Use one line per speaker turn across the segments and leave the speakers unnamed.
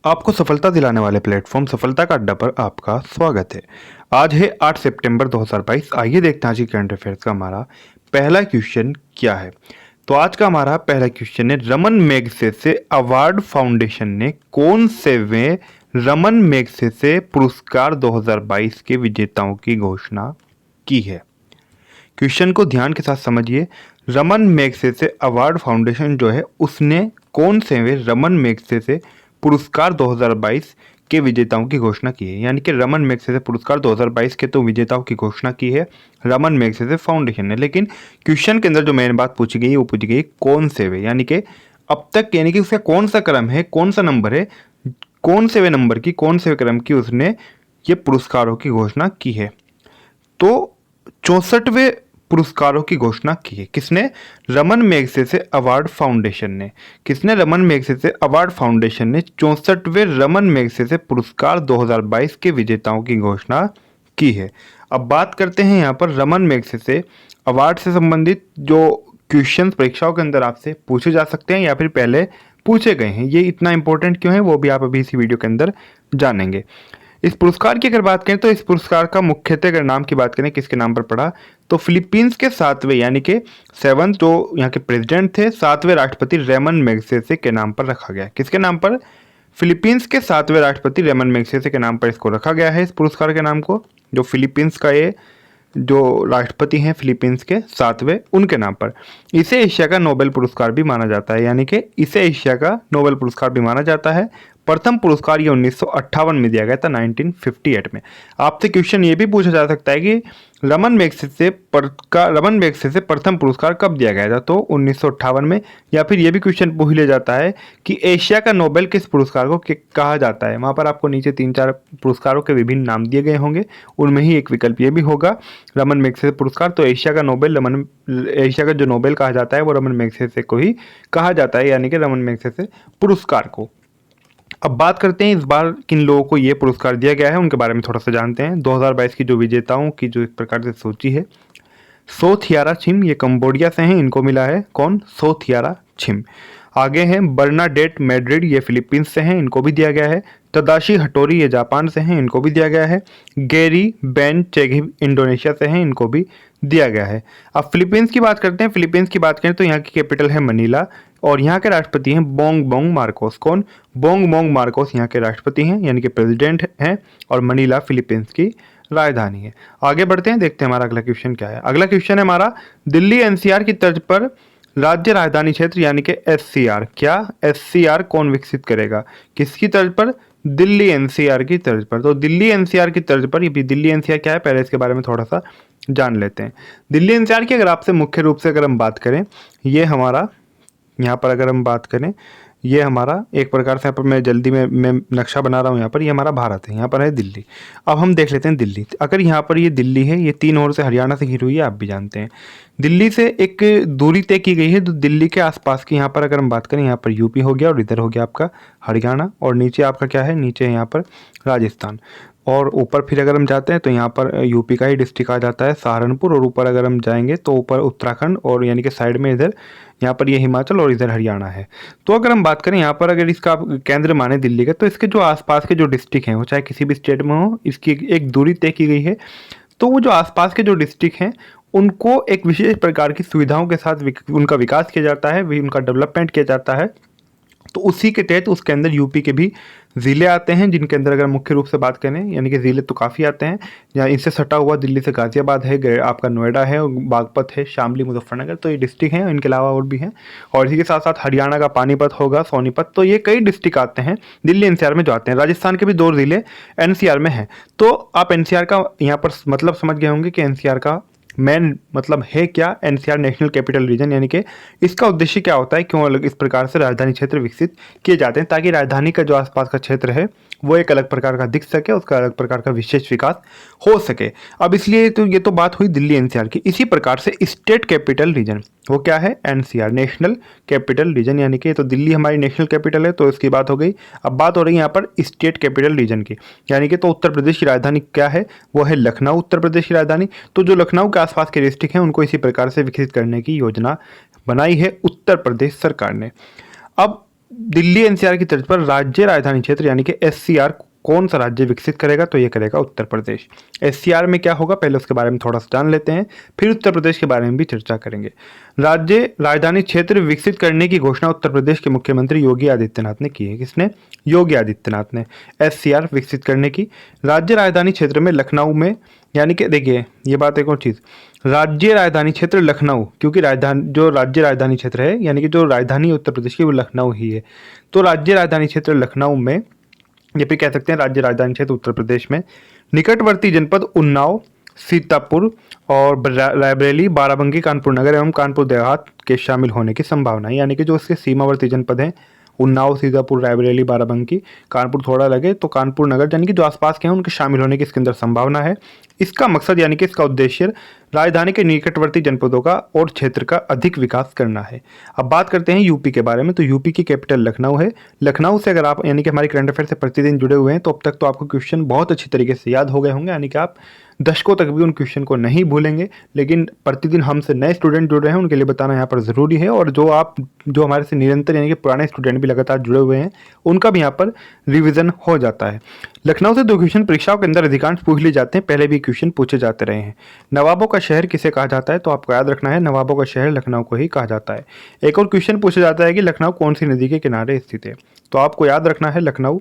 आपको सफलता दिलाने वाले प्लेटफॉर्म सफलता का अड्डा पर आपका स्वागत है। आज है 8 सितंबर 2022। आइए देखते हैं आज की करंट अफेयर्स का हमारा पहला क्वेश्चन क्या है। तो आज का हमारा पहला क्वेश्चन है, रमन मैगसेसे अवार्ड फाउंडेशन ने कौन सेवें रमन मैगसेसे पुरस्कार 2022 के विजेताओं की घोषणा की है। क्वेश्चन को ध्यान के साथ समझिए। रमन मैगसेसे अवार्ड फाउंडेशन जो है उसने कौन सेवें रमन मैगसेसे पुरस्कार 2022 के विजेताओं की घोषणा की है। यानी कि रमन मैगसेसे पुरस्कार 2022 के तो विजेताओं की घोषणा की है रमन मैगसेसे फाउंडेशन ने, लेकिन क्वेश्चन के अंदर जो मेन बात पूछी गई वो पूछी गई कौन सेवे, यानी कि अब तक, यानी कि उसका कौन सा क्रम है, कौन सा नंबर है, कौन सेवे नंबर की, कौन से क्रम की उसने ये पुरस्कारों की घोषणा की है। तो 64वें पुरस्कारों की घोषणा की है किसने? रमन मैगसेसे अवार्ड फाउंडेशन ने। किसने? रमन मैगसेसे अवार्ड फाउंडेशन ने 64वें रमन मैगसेसे पुरस्कार 2022 के विजेताओं की घोषणा की है। अब बात करते हैं यहाँ पर रमन मैगसेसे अवार्ड से संबंधित जो क्वेश्चन परीक्षाओं के अंदर आपसे पूछे जा सकते हैं या फिर पहले पूछे गए हैं, ये इतना इंपॉर्टेंट क्यों है वो भी आप अभी इसी वीडियो के अंदर जानेंगे। इस पुरस्कार की अगर बात करें तो इस पुरस्कार का मुख्यतः अगर नाम की बात करें किसके नाम पर पड़ा, तो फिलीपींस के 7वें यानी कि 7th जो यहाँ के प्रेसिडेंट थे, 7वें राष्ट्रपति रमन मैगसेसे के नाम पर रखा गया। किसके नाम पर? फिलीपींस के 7वें राष्ट्रपति रमन मैगसेसे के नाम पर इसको रखा गया है, इस पुरस्कार के नाम को। जो फिलीपींस का ये जो राष्ट्रपति हैं फिलीपींस के 7वें, उनके नाम पर। इसे एशिया का नोबेल पुरस्कार भी माना जाता है, यानी कि इसे एशिया का नोबेल पुरस्कार भी माना जाता है। प्रथम पुरस्कार ये 1958 में दिया गया था, 1958 में। आपसे क्वेश्चन ये भी पूछा जा सकता है कि रमन मैगसेसे प्रथम पुरस्कार कब दिया गया था, तो 1958 में। या फिर ये भी क्वेश्चन पूछ लिया जाता है कि एशिया का नोबेल किस पुरस्कार को कहा जाता है। वहाँ पर आपको नीचे 3-4 पुरस्कारों के विभिन्न नाम दिए गए होंगे, उनमें ही एक विकल्प ये भी होगा रमन मैगसेसे पुरस्कार। तो एशिया का जो नोबेल कहा जाता है वो रमन मैगसेसे को ही कहा जाता है, यानी कि रमन मैगसेसे पुरस्कार को। अब बात करते हैं इस बार किन लोगों को ये पुरस्कार दिया गया है, उनके बारे में थोड़ा सा जानते हैं। 2022 की जो विजेताओं की जो एक प्रकार से सूची है, सोथियारा छिम ये कंबोडिया से हैं, इनको मिला है कौन? सोथियारा छिम। आगे हैं बर्नाडेट मैड्रिड, ये फिलीपींस से हैं, इनको भी दिया गया है। तदाशी हटोरी ये जापान से हैं, इनको भी दिया गया है। गेरी बेन चेगिव इंडोनेशिया से हैं, इनको भी दिया गया है। अब फिलीपींस की बात करते हैं। फिलीपींस की बात करें तो यहाँ की कैपिटल है मनीला और यहाँ के राष्ट्रपति हैं बोंग बोंग मार्कोस। कौन? बोंग बोंग मार्कोस यहाँ के राष्ट्रपति हैं, यानी कि प्रेसिडेंट हैं, और मनीला फिलीपींस की राजधानी है। आगे बढ़ते हैं, देखते हैं हमारा अगला क्वेश्चन क्या है। अगला क्वेश्चन है हमारा, दिल्ली एनसीआर की तर्ज पर राज्य राजधानी क्षेत्र यानी कि एससीआर, क्या एससीआर कौन विकसित करेगा? किसकी तर्ज पर? दिल्ली एनसीआर की तर्ज पर। तो दिल्ली एनसीआर की तर्ज पर, ये दिल्ली एनसीआर क्या है पहले इसके बारे में थोड़ा सा जान लेते हैं। दिल्ली एनसीआर की अगर आपसे मुख्य रूप से अगर हम बात करें, ये हमारा यहाँ पर अगर हम बात करें, ये हमारा एक प्रकार से, यहाँ पर मैं जल्दी में मैं नक्शा बना रहा हूँ, यहाँ पर ये हमारा भारत है, यहाँ पर है दिल्ली। अब हम देख लेते हैं दिल्ली। अगर यहाँ पर ये दिल्ली है, ये 3 ओर से हरियाणा से घिरी हुई है, आप भी जानते हैं। दिल्ली से एक दूरी तय की गई है, तो दिल्ली के आसपास की यहाँ पर अगर हम बात करें, यहाँ पर यूपी हो गया और इधर हो गया आपका हरियाणा, और नीचे आपका क्या है? नीचे यहाँ पर राजस्थान, और ऊपर फिर अगर हम जाते हैं तो यहाँ पर यूपी का ही डिस्ट्रिक्ट आ जाता है सहारनपुर, और ऊपर अगर हम जाएंगे तो ऊपर उत्तराखंड, और यानी कि साइड में इधर यहाँ पर ये हिमाचल और इधर हरियाणा है। तो अगर हम बात करें यहाँ पर, अगर इसका आप केंद्र माने दिल्ली का, तो इसके जो आसपास के जो डिस्ट्रिक्ट हैं वो चाहे किसी भी स्टेट में हो, इसकी एक दूरी तय की गई है। तो वो जो आसपास के जो डिस्ट्रिक्ट हैं उनको एक विशेष प्रकार की सुविधाओं के साथ उनका विकास किया जाता है, उनका डेवलपमेंट किया जाता है। तो उसी के तहत उसके अंदर यूपी के भी ज़िले आते हैं, जिनके अंदर अगर मुख्य रूप से बात करें, यानी कि ज़िले तो काफ़ी आते हैं। या इनसे सटा हुआ दिल्ली से गाज़ियाबाद है, आपका नोएडा है, बागपत है, शामली, मुजफ्फरनगर, तो ये डिस्ट्रिक्ट हैं। इनके अलावा और भी हैं, और इसी के साथ साथ हरियाणा का पानीपत होगा, सोनीपत। तो ये कई डिस्ट्रिक्ट आते हैं दिल्ली एनसीआर में जो आते हैं। राजस्थान के भी 2 ज़िले एनसीआर में हैं। तो आप एनसीआर का यहाँ पर मतलब समझ गए होंगे कि एनसीआर का मेन मतलब है क्या? एनसीआर नेशनल कैपिटल रीजन, यानी कि इसका उद्देश्य क्या होता है, क्यों अलग इस प्रकार से राजधानी क्षेत्र विकसित किए जाते हैं, ताकि राजधानी का जो आसपास का क्षेत्र है वो एक अलग प्रकार का दिख सके, उसका अलग प्रकार का विशेष विकास हो सके। अब इसलिए तो ये तो बात हुई दिल्ली एनसीआर की। इसी प्रकार से स्टेट कैपिटल रीजन वो क्या है? एनसीआर नेशनल कैपिटल रीजन, यानी कि तो दिल्ली हमारी नेशनल कैपिटल है, तो इसकी बात हो गई। अब बात हो रही है यहाँ पर स्टेट कैपिटल रीजन की, यानी कि तो उत्तर प्रदेश की राजधानी क्या है? वो है लखनऊ, उत्तर प्रदेश की राजधानी। तो जो लखनऊ के आसपास के डिस्ट्रिक्ट हैं उनको इसी प्रकार से विकसित करने की योजना बनाई है उत्तर प्रदेश सरकार ने। अब दिल्ली एनसीआर की तर्ज पर राज्य राजधानी क्षेत्र यानी कि एससीआर कौन सा राज्य विकसित करेगा? तो ये करेगा उत्तर प्रदेश। एससीआर में क्या होगा, पहले उसके बारे में थोड़ा सा जान लेते हैं, फिर उत्तर प्रदेश के बारे में भी चर्चा करेंगे। राज्य राजधानी क्षेत्र विकसित करने की घोषणा उत्तर प्रदेश के मुख्यमंत्री योगी आदित्यनाथ ने की है। किसने? योगी आदित्यनाथ ने एससीआर विकसित करने की। राज्य राजधानी क्षेत्र में लखनऊ में, यानी कि देखिए ये बात एक और चीज़, राज्य राजधानी क्षेत्र लखनऊ, क्योंकि राजधानी जो राज्य राजधानी क्षेत्र है यानी कि जो राजधानी उत्तर प्रदेश की वो लखनऊ ही है। तो राज्य राजधानी क्षेत्र लखनऊ में, ये भी कह सकते हैं राज्य राजधानी क्षेत्र उत्तर प्रदेश में, निकटवर्ती जनपद उन्नाव, सीतापुर और रायबरेली, बाराबंकी, कानपुर नगर एवं कानपुर देहात के शामिल होने की संभावना है। यानी कि जो उसके सीमावर्ती जनपद हैं, उन्नाव, सीतापुर, रायबरेली, बाराबंकी, कानपुर थोड़ा लगे तो कानपुर नगर, यानी कि जो आसपास के हैं उनके शामिल होने की इसके अंदर संभावना है। इसका मकसद यानी कि इसका उद्देश्य राजधानी के निकटवर्ती जनपदों का और क्षेत्र का अधिक विकास करना है। अब बात करते हैं यूपी के बारे में। तो यूपी की कैपिटल लखनऊ है। लखनऊ से अगर आप यानी कि हमारी करंट अफेयर से प्रतिदिन जुड़े हुए हैं तो अब तक तो आपको क्वेश्चन बहुत अच्छी तरीके से याद हो गए होंगे, यानी कि आप दशकों तक भी उन क्वेश्चन को नहीं भूलेंगे। लेकिन प्रतिदिन हमसे नए स्टूडेंट जुड़ रहे हैं उनके लिए बताना यहाँ पर ज़रूरी है, और जो हमारे से निरंतर यानी कि पुराने स्टूडेंट भी लगातार जुड़े हुए हैं उनका भी यहाँ पर रिवीजन हो जाता है। लखनऊ से 2 क्वेश्चन परीक्षाओं के अंदर अधिकांश पूछ लिए जाते हैं, पहले भी क्वेश्चन पूछे जाते रहे हैं। नवाबों का शहर किसे कहा जाता है? तो आपको याद रखना है, नवाबों का शहर लखनऊ को ही कहा जाता है। एक और क्वेश्चन पूछा जाता है कि लखनऊ कौन सी नदी के किनारे स्थित है? तो आपको याद रखना है लखनऊ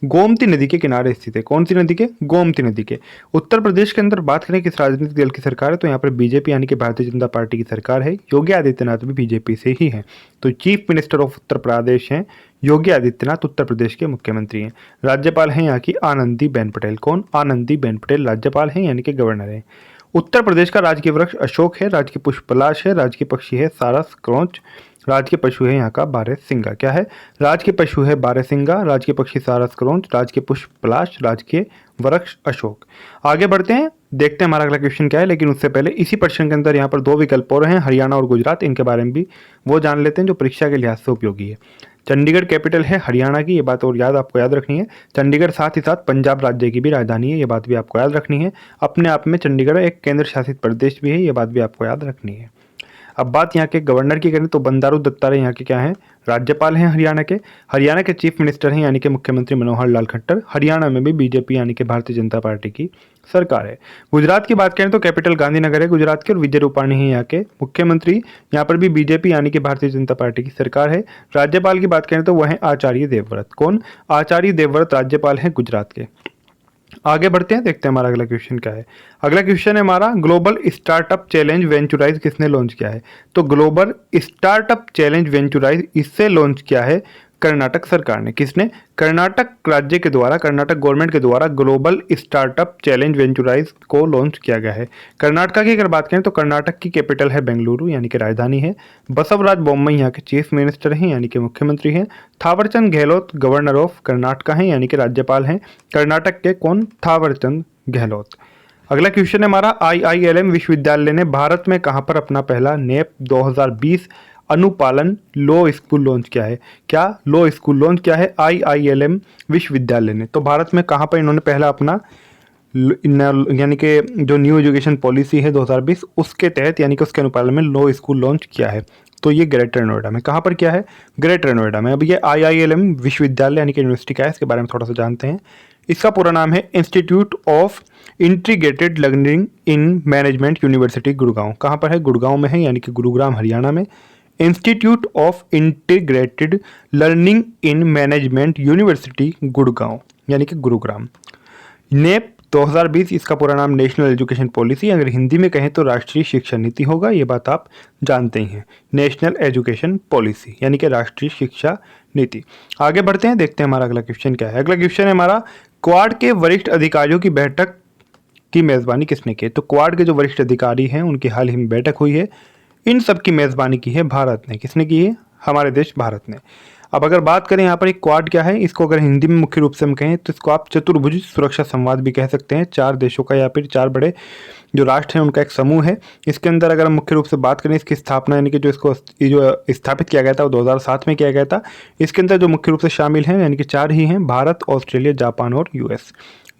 गोमती नदी के किनारे स्थित है। कौन सी नदी के? गोमती नदी के। उत्तर प्रदेश के अंदर बात करें किस राजनीतिक दल की सरकार है, तो यहाँ पर बीजेपी यानी कि भारतीय जनता पार्टी की सरकार है। योगी आदित्यनाथ भी बीजेपी से ही हैं। तो chief minister of Uttar Pradesh हैं योगी आदित्यनाथ, उत्तर प्रदेश के मुख्यमंत्री हैं। राज्यपाल हैं यहाँ की आनंदीबेन पटेल। कौन? आनंदीबेन पटेल राज्यपाल हैं यानी कि गवर्नर हैं। उत्तर प्रदेश का राजकीय वृक्ष अशोक है, राजकीय पुष्प पलाश है, राजकीय पक्षी है सारस क्रोंच, राजकीय पशु है यहाँ का बारहसिंगा। क्या है? राजकीय पशु है बारहसिंगा, राजकीय पक्षी सारस क्रोंच, राजकीय पुष्प पलाश, राजकीय वृक्ष अशोक। आगे बढ़ते हैं, देखते हैं हमारा अगला क्वेश्चन क्या है। लेकिन उससे पहले इसी प्रश्न के अंदर यहाँ पर 2 विकल्प और हैं, हरियाणा और गुजरात। इनके बारे में भी वो जान लेते हैं जो परीक्षा के लिहाज से उपयोगी है। चंडीगढ़ कैपिटल है हरियाणा की, ये बात और आपको याद रखनी है। चंडीगढ़ साथ ही साथ पंजाब राज्य की भी राजधानी है, ये बात भी आपको याद रखनी है। अपने आप में चंडीगढ़ एक केंद्र शासित प्रदेश भी है, ये बात भी आपको याद रखनी है। अब बात यहाँ के गवर्नर की करें तो बंडारू दत्तात्रेय यहाँ के क्या हैं? राज्यपाल हैं हरियाणा के। हरियाणा के चीफ मिनिस्टर हैं यानी कि मुख्यमंत्री मनोहर लाल खट्टर। हरियाणा में भी बीजेपी यानी कि भारतीय जनता पार्टी की सरकार है। गुजरात की बात करें तो कैपिटल गांधीनगर है गुजरात के, और विजय रूपाणी है यहाँ के मुख्यमंत्री। यहाँ पर भी बीजेपी यानी कि भारतीय जनता पार्टी की सरकार है। राज्यपाल की बात करें तो वह है आचार्य देवव्रत। कौन? आचार्य देवव्रत राज्यपाल हैं गुजरात के। आगे बढ़ते हैं, देखते हैं हमारा अगला क्वेश्चन क्या है। अगला क्वेश्चन है हमारा, ग्लोबल स्टार्टअप चैलेंज वेंचुराइज किसने लॉन्च किया है? तो ग्लोबल स्टार्टअप चैलेंज वेंचुराइज इससे लॉन्च किया है कर्नाटक सरकार ने। किसने? कर्नाटक राज्य के द्वारा, कर्नाटक गवर्नमेंट के द्वारा ग्लोबल स्टार्टअप चैलेंज वेंचुराइज को लॉन्च किया गया है। कर्नाटक की अगर बात करें तो कर्नाटक की कैपिटल है बेंगलुरु यानी कि राजधानी है। बसवराज बोम्मई यहाँ के चीफ मिनिस्टर हैं यानी कि मुख्यमंत्री हैं। थावरचंद गहलोत गवर्नर ऑफ कर्नाटक हैं यानी कि राज्यपाल हैं कर्नाटक के। कौन? थावरचंद गहलोत। अगला क्वेश्चन है हमारा, IILM विश्वविद्यालय ने भारत में कहां पर अपना पहला नेप 2020 अनुपालन लॉ स्कूल लॉन्च किया है? क्या लॉ स्कूल लॉन्च किया है IILM विश्वविद्यालय ने? तो भारत में कहां पर इन्होंने पहला अपना यानी कि जो न्यू एजुकेशन पॉलिसी है 2020 उसके तहत यानी कि उसके अनुपालन में लॉ स्कूल लॉन्च किया है? तो ये ग्रेटर नोएडा में। कहाँ पर किया है? ग्रेटर नोएडा में। अब ये IILM विश्वविद्यालय यानी कि यूनिवर्सिटी का है, इसके बारे में थोड़ा सा जानते हैं। इसका पूरा नाम है institute of integrated learning in management university Gurgaon. कहाँ पर है? गुड़गांव में है यानी कि गुरुग्राम हरियाणा में। Institute of integrated learning in management university Gurgaon यानी कि गुरुग्राम। नेप 2020 इसका पूरा नाम नेशनल एजुकेशन पॉलिसी, अगर हिंदी में कहें तो राष्ट्रीय शिक्षा नीति होगा, ये बात आप जानते ही हैं। नेशनल एजुकेशन पॉलिसी यानी कि राष्ट्रीय शिक्षा नीति। आगे बढ़ते हैं, देखते हैं हमारा अगला क्वेश्चन क्या है। अगला क्वेश्चन है हमारा, क्वाड के वरिष्ठ अधिकारियों की बैठक की मेज़बानी किसने की? तो क्वाड के जो वरिष्ठ अधिकारी हैं उनकी हाल ही में बैठक हुई है। इन सब की मेज़बानी की है भारत ने। किसने की है? हमारे देश भारत ने। अब अगर बात करें यहाँ पर एक क्वाड क्या है, इसको अगर हिंदी में मुख्य रूप से हम कहें तो इसको आप चतुर्भुज सुरक्षा संवाद भी कह सकते हैं। 4 देशों का या फिर 4 बड़े जो राष्ट्र हैं उनका एक समूह है। इसके अंदर अगर हम मुख्य रूप से बात करें, इसकी स्थापना यानी कि जो इसको जो स्थापित किया गया था वो 2007 में किया गया था। इसके अंदर जो मुख्य रूप से शामिल हैं यानी कि 4 ही हैं, भारत, ऑस्ट्रेलिया, जापान और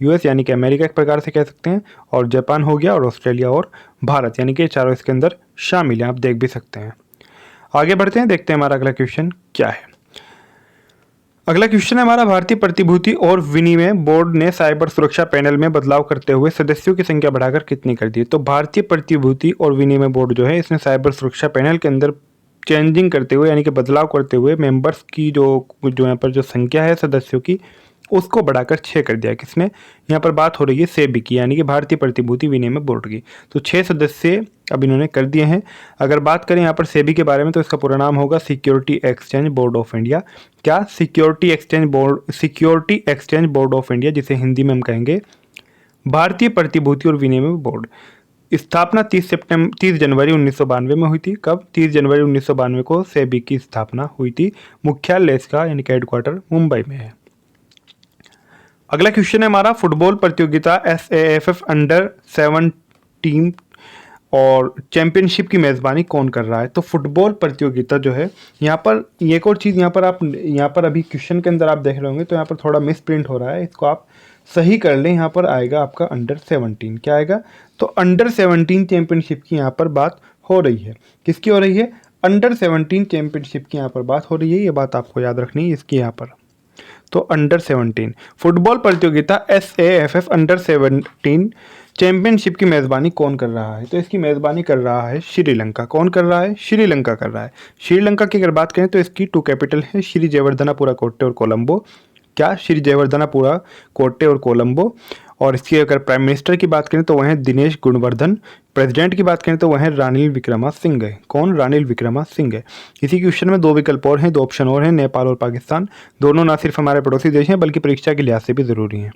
यूएस यानी कि अमेरिका एक प्रकार से कह सकते हैं, और जापान हो गया, और ऑस्ट्रेलिया और भारत यानी कि 4 इसके अंदर शामिल हैं, आप देख भी सकते हैं। आगे बढ़ते हैं, देखते हैं हमारा अगला क्वेश्चन क्या है। अगला क्वेश्चन है हमारा, भारतीय प्रतिभूति और विनिमय बोर्ड ने साइबर सुरक्षा पैनल में बदलाव करते हुए सदस्यों की संख्या बढ़ाकर कितनी कर दी? तो भारतीय प्रतिभूति और विनिमय बोर्ड जो है इसने साइबर सुरक्षा पैनल के अंदर चेंजिंग करते हुए यानी कि बदलाव करते हुए मेंबर्स की जो यहाँ पर जो संख्या है सदस्यों की उसको बढ़ाकर 6 कर दिया। किसने? यहाँ पर बात हो रही है सेबी की यानी कि भारतीय प्रतिभूति विनिमय बोर्ड की। तो 6 सदस्य अब इन्होंने कर दिए हैं। अगर बात करें यहाँ पर सेबी के बारे में तो इसका पूरा नाम होगा security exchange board of India. क्या? Security exchange board of India, जिसे हिंदी में हम कहेंगे भारतीय प्रतिभूति और विनिमय बोर्ड। स्थापना 30 जनवरी 1992 में हुई थी। कब? 30 जनवरी 1992 को सेबी की स्थापना हुई थी। मुख्यालय इसका यानी कि हेडक्वार्टर मुंबई में है। अगला क्वेश्चन है हमारा, फुटबॉल प्रतियोगिता SAFF अंडर-17 और चैंपियनशिप की मेज़बानी कौन कर रहा है? तो फुटबॉल प्रतियोगिता जो है यहाँ पर एक और चीज़ यहाँ पर आप यहाँ पर अभी क्वेश्चन के अंदर आप देख रहे होंगे तो यहाँ पर थोड़ा मिस प्रिंट हो रहा है, इसको आप सही कर लें। यहाँ पर आएगा आपका अंडर-17। क्या आएगा? तो अंडर-17 चैंपियनशिप की यहाँ पर बात हो रही है। किसकी हो रही है? अंडर-17 चैंपियनशिप की यहाँ पर बात हो रही है। ये बात आपको याद रखनी है इसकी यहाँ पर। तो अंडर-17 फुटबॉल प्रतियोगिता SAFF अंडर-17 चैंपियनशिप की मेज़बानी कौन कर रहा है? तो इसकी मेज़बानी कर रहा है श्रीलंका। कौन कर रहा है? श्रीलंका कर रहा है। श्रीलंका की अगर बात करें तो इसकी 2 कैपिटल है, श्री जयवर्धनापुरा कोट्टे और कोलंबो। क्या? श्री जयवर्धनापुरा कोट्टे और कोलंबो। और इसकी अगर प्राइम मिनिस्टर की बात करें तो वह है दिनेश गुणवर्धन। प्रेसिडेंट की बात करें तो वह है रानिल विक्रमासिंघे है। कौन? रानिल विक्रमासिंघे है। इसी क्वेश्चन में 2 विकल्प और हैं, 2 ऑप्शन और हैं, नेपाल और पाकिस्तान। दोनों ना सिर्फ हमारे पड़ोसी देश हैं बल्कि परीक्षा के लिहाज से भी ज़रूरी हैं।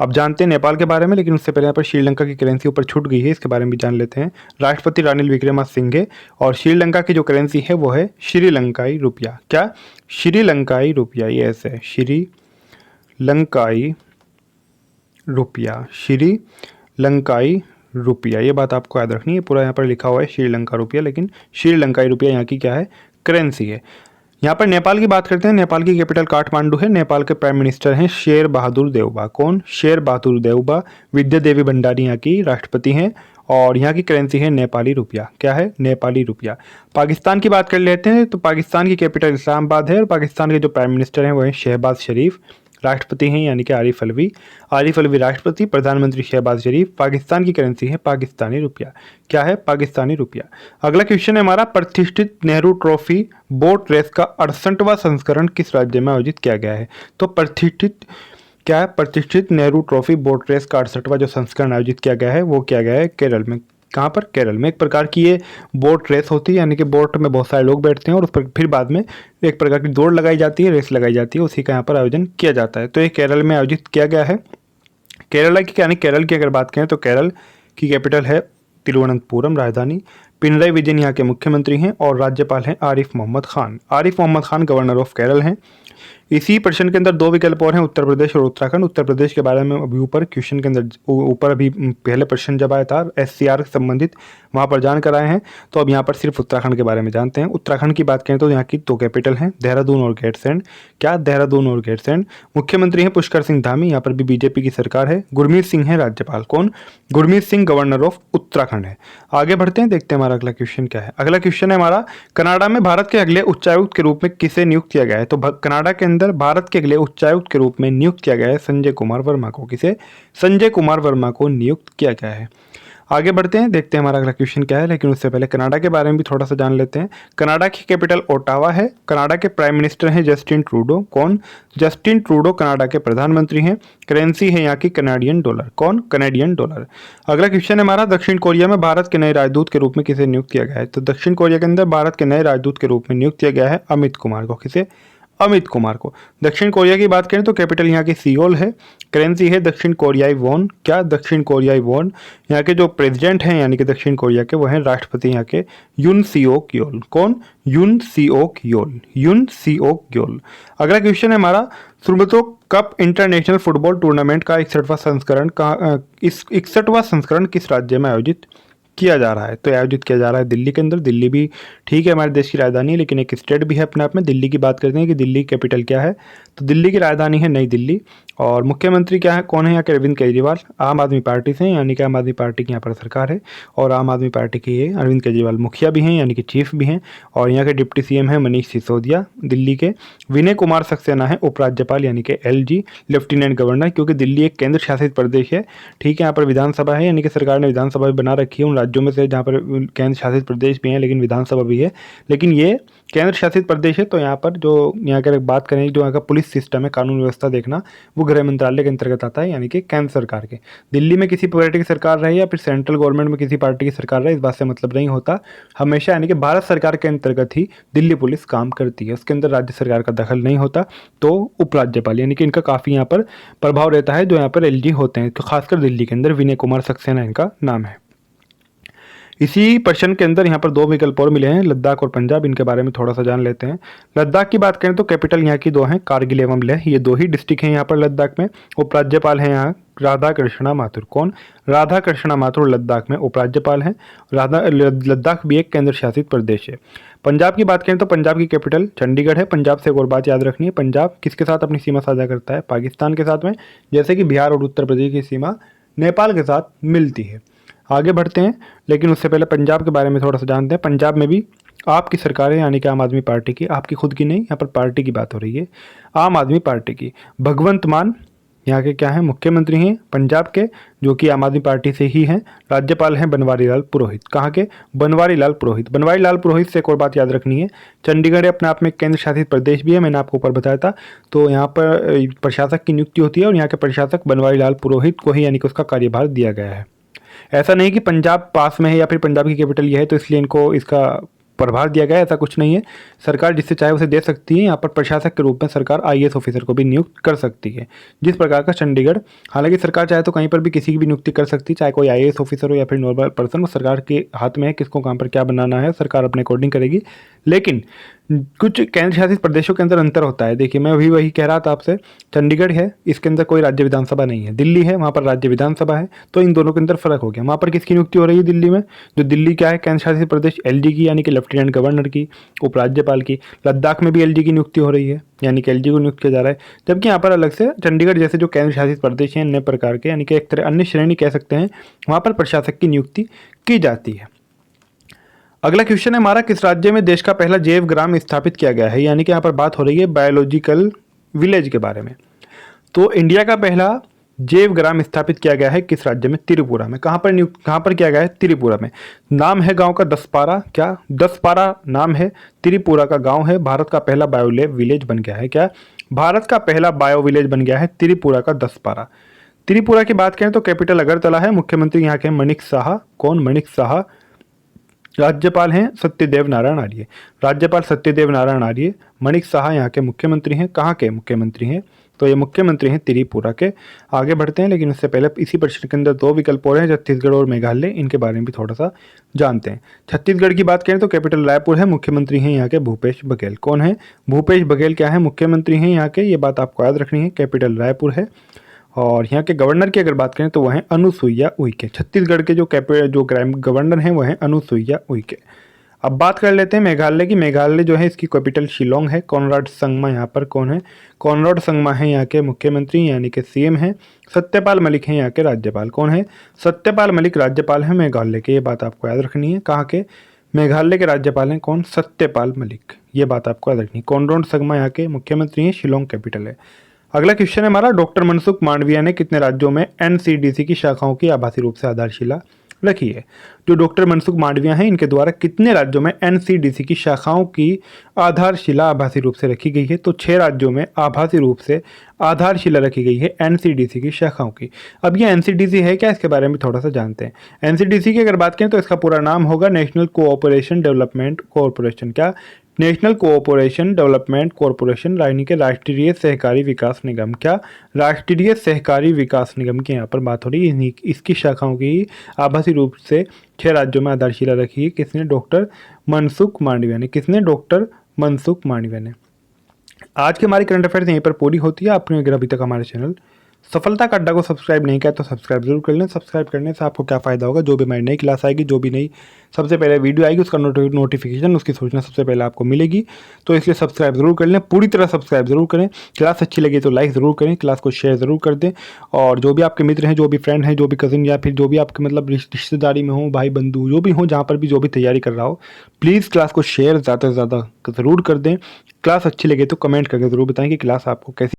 अब जानते हैं नेपाल के बारे में, लेकिन उससे पहले यहाँ पर श्रीलंका की करेंसी ऊपर छूट गई है, इसके बारे में भी जान लेते हैं। राष्ट्रपति रानिल विक्रमासिंघे और श्रीलंका की जो करेंसी है वो है श्रीलंकाई रुपया। क्या? श्रीलंकाई रुपया। ये ऐसे है, श्रीलंकाई रुपया, श्रीलंकाई रुपया। ये बात आपको याद रखनी है। पूरा यहाँ पर लिखा हुआ है श्रीलंका रुपया, लेकिन श्रीलंकाई रुपया यहाँ की क्या है? करेंसी है। यहाँ पर नेपाल की बात करते हैं। नेपाल की कैपिटल काठमांडू है। नेपाल के प्राइम मिनिस्टर हैं शेर बहादुर देउबा। कौन? शेर बहादुर देउबा। विद्या देवी भंडारी यहाँ की राष्ट्रपति हैं और यहाँ की करेंसी है नेपाली रुपया। क्या है? नेपाली रुपया। पाकिस्तान की बात कर लेते हैं तो पाकिस्तान की कैपिटल इस्लामाबाद है और पाकिस्तान के जो प्राइम मिनिस्टर हैं वो हैं शहबाज शरीफ। राष्ट्रपति हैं यानी कि आरिफ अलवी राष्ट्रपति, प्रधानमंत्री शहबाज शरीफ। पाकिस्तान की करेंसी है पाकिस्तानी रुपया। क्या है? पाकिस्तानी रुपया। अगला क्वेश्चन है हमारा, प्रतिष्ठित नेहरू ट्रॉफी बोट रेस का 68वां संस्करण किस राज्य में आयोजित किया गया है? तो प्रतिष्ठित नेहरू ट्रॉफी बोट रेस का 68वां जो संस्करण आयोजित किया गया है वो किया गया है केरल में। कहाँ पर? केरल में। एक प्रकार की ये बोट रेस होती है यानी कि बोट में बहुत सारे लोग बैठते हैं और उस पर फिर बाद में एक प्रकार की दौड़ लगाई जाती है, रेस लगाई जाती है, उसी का यहाँ पर आयोजन किया जाता है। तो ये केरल में आयोजित किया गया है। केरला की यानी केरल की अगर बात करें तो केरल की कैपिटल है तिरुवनंतपुरम, राजधानी। पिनराई विजयन यहाँ के मुख्यमंत्री हैं और राज्यपाल हैं आरिफ मोहम्मद खान। आरिफ मोहम्मद खान गवर्नर ऑफ केरल हैं। इसी प्रश्न के अंदर 2 विकल्प और हैं, उत्तर प्रदेश और उत्तराखंड। उत्तर प्रदेश के बारे में अभी ऊपर क्वेश्चन के अंदर ऊपर अभी पहले प्रश्न जब आया था SCR से संबंधित, वहाँ पर जानकर आए हैं। तो अब यहाँ पर सिर्फ उत्तराखंड के बारे में जानते हैं। उत्तराखंड की बात करें तो यहाँ की 2 कैपिटल हैं, देहरादून और गैरसैंण। क्या? देहरादून और गैरसैंण। मुख्यमंत्री हैं पुष्कर सिंह धामी, यहाँ पर भी बीजेपी की सरकार है। गुरमीत सिंह है राज्यपाल। कौन? गुरमीत सिंह गवर्नर ऑफ उत्तराखंड है। आगे बढ़ते हैं, देखते हैं हमारा अगला क्वेश्चन क्या है। अगला क्वेश्चन है हमारा, कनाडा में भारत के अगले उच्चायुक्त के रूप में किसे नियुक्त किया गया है? तो कनाडा के अंदर भारत के अगले उच्चायुक्त के रूप में नियुक्त किया गया है संजय कुमार वर्मा को। किसे? संजय कुमार वर्मा को नियुक्त किया गया है। आगे बढ़ते हैं, देखते हैं हमारा अगला क्वेश्चन क्या है, लेकिन उससे पहले कनाडा के बारे में भी थोड़ा सा जान लेते हैं। कनाडा की कैपिटल ओटावा है। कनाडा के प्राइम मिनिस्टर हैं जस्टिन ट्रूडो। कौन? जस्टिन ट्रूडो कनाडा के प्रधानमंत्री हैं। करेंसी है यहाँ की कनाडियन डॉलर। कौन? Canadian dollar. अगला क्वेश्चन है हमारा, दक्षिण कोरिया में भारत के नए राजदूत के रूप में किसे नियुक्त किया गया है? तो दक्षिण कोरिया के अंदर भारत के नए राजदूत के रूप में नियुक्त किया गया है अमित कुमार को। किसे? अमित कुमार को। दक्षिण कोरिया की बात करें तो कैपिटल यहाँ की सियोल है। करेंसी है दक्षिण कोरियाई वॉन। क्या? दक्षिण कोरियाई वॉन। यहाँ के जो प्रेसिडेंट हैं यानी कि दक्षिण कोरिया के वो हैं राष्ट्रपति यहाँ के यून सिओक योल। कौन? यून सिओक योल। यून सिओक योल। अगला क्वेश्चन है हमारा, Subroto cup international football tournament का 61वां संस्करण किस राज्य में आयोजित किया जा रहा है? तो आयोजित किया जा रहा है दिल्ली के अंदर। दिल्ली भी ठीक है, हमारे देश की राजधानी है, लेकिन एक स्टेट भी है अपने आप में। दिल्ली की बात करते हैं कि दिल्ली कैपिटल क्या है, तो दिल्ली की राजधानी है नई दिल्ली। और मुख्यमंत्री क्या है, कौन है यहाँ के? अरविंद केजरीवाल, आम आदमी पार्टी से हैं, यानी कि आम आदमी पार्टी की यहाँ पर सरकार है। और आम आदमी पार्टी के ये अरविंद केजरीवाल मुखिया भी हैं, यानी कि चीफ भी हैं। और यहाँ के डिप्टी सीएम है मनीष सिसोदिया दिल्ली के। विनय कुमार सक्सेना है उपराज्यपाल, यानी कि एलजी, लेफ्टिनेंट गवर्नर, क्योंकि दिल्ली एक केंद्र शासित प्रदेश है। ठीक है, यहाँ पर विधानसभा है, यानी कि सरकार ने विधानसभा भी बना रखी है उन राज्यों में से जहाँ पर केंद्र शासित प्रदेश भी हैं, लेकिन विधानसभा भी है। लेकिन ये केंद्र शासित प्रदेश है, तो यहाँ पर जो यहाँ की बात करें, जो यहाँ का पुलिस सिस्टम है, कानून व्यवस्था देखना, वो गृह मंत्रालय के अंतर्गत आता है, यानी कि केंद्र सरकार के। दिल्ली में किसी पार्टी की सरकार रहे या फिर सेंट्रल गवर्नमेंट में किसी पार्टी की सरकार रहे, इस बात से मतलब नहीं होता। हमेशा यानी कि भारत सरकार के अंतर्गत ही दिल्ली पुलिस काम करती है, उसके अंदर राज्य सरकार का दखल नहीं होता। तो उपराज्यपाल यानी कि इनका काफ़ी यहाँ पर प्रभाव रहता है, जो यहाँ पर एलजी होते हैं, तो खासकर दिल्ली के अंदर विनय कुमार सक्सेना इनका नाम है। इसी प्रश्न के अंदर यहाँ पर दो विकल्प और मिले हैं, लद्दाख और पंजाब, इनके बारे में थोड़ा सा जान लेते हैं। लद्दाख की बात करें तो कैपिटल यहाँ की दो हैं, कारगिल एवं लेह, ये दो ही डिस्ट्रिक्ट हैं यहाँ पर लद्दाख में। उपराज्यपाल हैं यहाँ राधा कृष्णा माथुर। कौन? राधा कृष्णा माथुर लद्दाख में उपराज्यपाल हैं। लद्दाख भी एक केंद्र शासित प्रदेश है। पंजाब की बात करें तो पंजाब की कैपिटल चंडीगढ़ है। पंजाब से एक और बात याद रखनी है, पंजाब किसके साथ अपनी सीमा साझा करता है? पाकिस्तान के साथ में, जैसे कि बिहार और उत्तर प्रदेश की सीमा नेपाल के साथ मिलती है। आगे बढ़ते हैं, लेकिन उससे पहले पंजाब के बारे में थोड़ा सा जानते हैं। पंजाब में भी आपकी सरकार है, यानी कि आम आदमी पार्टी की, आपकी खुद की नहीं, यहाँ पर पार्टी की बात हो रही है, आम आदमी पार्टी की। भगवंत मान यहाँ के क्या हैं? मुख्यमंत्री हैं पंजाब के, जो कि आम आदमी पार्टी से ही हैं। राज्यपाल हैं बनवारी लाल पुरोहित। कहाँ के? बनवारी लाल पुरोहित। बनवारी लाल पुरोहित से एक और बात याद रखनी है, चंडीगढ़ अपने आप में केंद्र शासित प्रदेश भी है, मैंने आपको ऊपर बताया था। तो यहाँ पर प्रशासक की नियुक्ति होती है, और यहाँ के प्रशासक बनवारी लाल पुरोहित को ही, यानी कि उसका कार्यभार दिया गया है। ऐसा नहीं कि पंजाब पास में है या फिर पंजाब की कैपिटल यह है तो इसलिए इनको इसका प्रभार दिया गया, ऐसा कुछ नहीं है। सरकार जिससे चाहे उसे दे सकती है। यहाँ पर प्रशासक के रूप में सरकार आईएएस ऑफिसर को भी नियुक्त कर सकती है, जिस प्रकार का चंडीगढ़। हालांकि सरकार चाहे तो कहीं पर भी किसी की भी नियुक्ति कर सकती है, चाहे कोई आईएएस ऑफिसर हो या फिर नॉर्मल पर्सन, वो सरकार के हाथ में है किसको कहाँ पर क्या बनाना है, सरकार अपने अकॉर्डिंग करेगी। लेकिन कुछ केंद्र शासित प्रदेशों के अंदर अंतर होता है। देखिए, मैं अभी वही कह रहा था आपसे, चंडीगढ़ है, इसके अंदर कोई राज्य विधानसभा नहीं है। दिल्ली है, वहाँ पर राज्य विधानसभा है। तो इन दोनों के अंदर फर्क हो गया। वहाँ पर किसकी नियुक्ति हो रही है दिल्ली में? जो दिल्ली क्या है, केंद्र शासित प्रदेश, एलजी की, यानी कि लेफ्टिनेंट गवर्नर की, उपराज्यपाल की। लद्दाख में भी एलजी की नियुक्ति हो रही है, यानी कि एलजी को नियुक्त किया जा रहा है। जबकि यहाँ पर अलग से चंडीगढ़ जैसे जो केंद्र शासित प्रदेश हैं, अन्य प्रकार के, यानी कि एक तरह अन्य श्रेणी कह सकते हैं, वहाँ पर प्रशासक की नियुक्ति की जाती है। अगला क्वेश्चन है हमारा, किस राज्य में देश का पहला जैव ग्राम स्थापित किया गया है? यानी कि यहाँ पर बात हो रही है बायोलॉजिकल विलेज के बारे में। तो इंडिया का पहला जैव ग्राम स्थापित किया गया है किस राज्य में? त्रिपुरा में। कहाँ पर किया गया है? त्रिपुरा में। नाम है गांव का दसपारा। क्या? दसपारा नाम है, त्रिपुरा का गांव है। भारत का पहला बायो विलेज बन गया है। क्या? भारत का पहला बायो विलेज बन गया है त्रिपुरा का दसपारा। त्रिपुरा की बात करें तो कैपिटल अगरतला है। मुख्यमंत्री यहाँ के मणिक साहा। कौन? मणिक साहा। राज्यपाल हैं सत्यदेव नारायण आर्य। राज्यपाल सत्यदेव नारायण आर्य। मणिक साहा यहाँ के मुख्यमंत्री हैं। कहाँ के मुख्यमंत्री हैं? तो ये मुख्यमंत्री हैं त्रिपुरा के। आगे बढ़ते हैं, लेकिन उससे पहले इसी प्रश्न के अंदर दो विकल्प और हैं, छत्तीसगढ़ और मेघालय, इनके बारे में भी थोड़ा सा जानते हैं। छत्तीसगढ़ की बात करें तो कैपिटल रायपुर है। मुख्यमंत्री हैं यहाँ के भूपेश बघेल। कौन है? भूपेश बघेल क्या है? मुख्यमंत्री हैं यहाँ के। ये बात आपको याद रखनी है, कैपिटल रायपुर है। और यहाँ के गवर्नर की अगर बात करें तो वह हैं अनुसुईया उइके। छत्तीसगढ़ के जो गवर्नर हैं वह हैं अनुसुईया उइके। अब बात कर लेते हैं मेघालय की। मेघालय जो है इसकी कैपिटल शिलोंग है। कॉनराड संगमा यहाँ पर कौन है? कॉनराड संगमा है यहाँ के मुख्यमंत्री, यानी कि सीएम हैं। सत्यपाल मलिक हैं यहाँ के राज्यपाल। कौन है? सत्यपाल मलिक राज्यपाल हैं मेघालय के। ये बात आपको याद रखनी है। कहाँ के? मेघालय के राज्यपाल हैं कौन? सत्यपाल मलिक। ये बात आपको याद रखनी है। कॉनराड संगमा यहाँ के मुख्यमंत्री हैं, शिलोंग कैपिटल है। अगला क्वेश्चन है हमारा, डॉक्टर मनसुख मांडविया ने कितने राज्यों में एनसीडीसी की शाखाओं की आभासी रूप से आधारशिला रखी है? जो डॉक्टर मनसुख मांडविया हैं, इनके द्वारा कितने राज्यों में एनसीडीसी की शाखाओं की आधारशिला आभासी रूप से रखी गई है? तो 6 राज्यों में आभासी रूप से आधारशिला रखी गई है एनसीडीसी की शाखाओं की। अब ये एनसीडीसी है क्या, इसके बारे में थोड़ा सा जानते हैं। एनसीडीसी की अगर बात करें तो इसका पूरा नाम होगा नेशनल कोऑपरेशन डेवलपमेंट कॉरपोरेशन। क्या? नेशनल कोऑपरेशन डेवलपमेंट कॉरपोरेशन, यानी कि राष्ट्रीय सहकारी विकास निगम। क्या? राष्ट्रीय सहकारी विकास निगम की यहाँ पर बात हो रही है। इसकी शाखाओं की आभासी रूप से 6 राज्यों में आधारशिला रखी है। किसने? डॉक्टर मनसुख मांडविया ने। किसने? डॉक्टर मनसुख मांडविया ने। आज की हमारी करंट अफेयर्स यहीं पर पूरी होती है। आपने अगर अभी तक हमारे चैनल सफलता का अड्डा को सब्सक्राइब नहीं किया तो सब्सक्राइब जरूर कर लें। सब्सक्राइब करने से आपको क्या फ़ायदा होगा, जो भी हमारी नई क्लास आएगी, जो भी नई सबसे पहले वीडियो आएगी, उसका नोटिफिकेशन, उसकी सूचना सबसे पहले आपको मिलेगी। तो इसलिए सब्सक्राइब जरूर कर लें, पूरी तरह सब्सक्राइब जरूर करें। क्लास अच्छी लगी तो लाइक ज़रूर करें, क्लास को शेयर ज़रूर कर दें। और जो भी आपके मित्र हैं, जो भी फ्रेंड हैं, जो भी कज़न या फिर जो भी आपके मतलब रिश्तेदारी में हो, भाई बंधु जो भी हो, जहाँ पर भी जो भी तैयारी कर रहा हो, प्लीज़ क्लास को शेयर ज़्यादा से ज़्यादा ज़रूर कर दें। क्लास अच्छी लगे तो कमेंट करके ज़रूर बताएं कि क्लास आपको कैसी